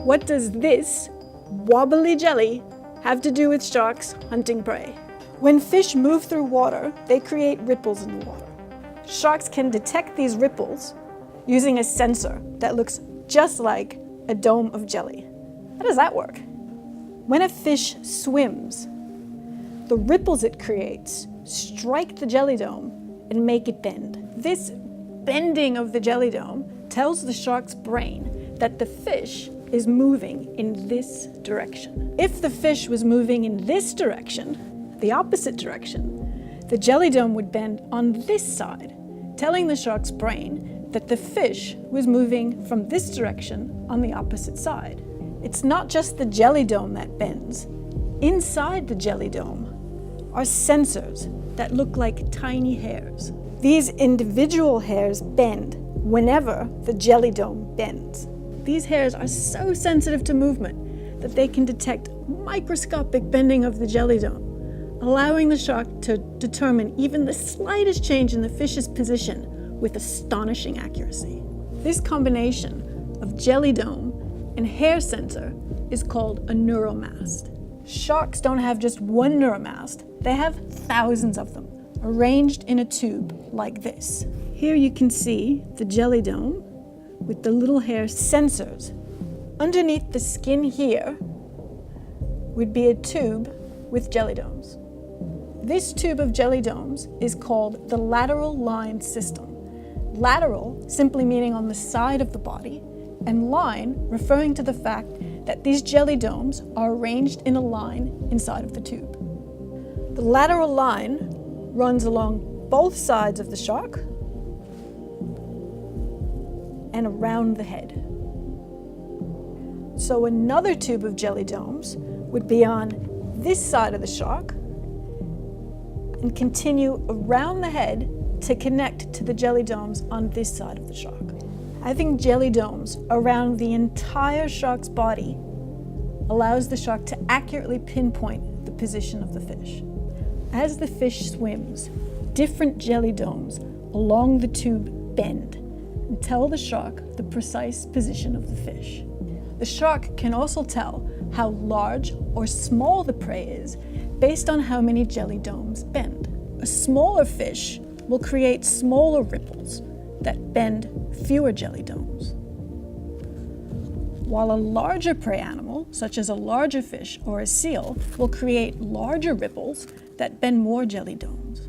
What does this wobbly jelly have to do with sharks hunting prey? When fish move through water, they create ripples in the water. Sharks can detect these ripples using a sensor that looks just like a dome of jelly. How does that work? When a fish swims, the ripples it creates strike the jelly dome and make it bend. This bending of the jelly dome tells the shark's brain that the fish is moving in this direction. If the fish was moving in this direction, the opposite direction, the jelly dome would bend on this side, telling the shark's brain that the fish was moving from this direction on the opposite side. It's not just the jelly dome that bends. Inside the jelly dome are sensors that look like tiny hairs. These individual hairs bend whenever the jelly dome bends. These hairs are so sensitive to movement that they can detect microscopic bending of the jelly dome, allowing the shark to determine even the slightest change in the fish's position with astonishing accuracy. This combination of jelly dome and hair sensor is called a neuromast. Sharks don't have just one neuromast, they have thousands of them, arranged in a tube like this. Here you can see the jelly dome with the little hair sensors. Underneath the skin here would be a tube with jelly domes. This tube of jelly domes is called the lateral line system. Lateral simply meaning on the side of the body, and line referring to the fact that these jelly domes are arranged in a line inside of the tube. The lateral line runs along both sides of the shark and around the head. So another tube of jelly domes would be on this side of the shark and continue around the head to connect to the jelly domes on this side of the shark. Having jelly domes around the entire shark's body allows the shark to accurately pinpoint the position of the fish. As the fish swims, different jelly domes along the tube bend and tell the shark the precise position of the fish. The shark can also tell how large or small the prey is based on how many jelly domes bend. A smaller fish will create smaller ripples that bend fewer jelly domes, while a larger prey animal, such as a larger fish or a seal, will create larger ripples that bend more jelly domes.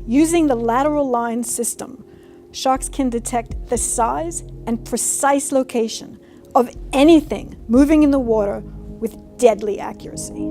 Using the lateral line system, sharks can detect the size and precise location of anything moving in the water with deadly accuracy.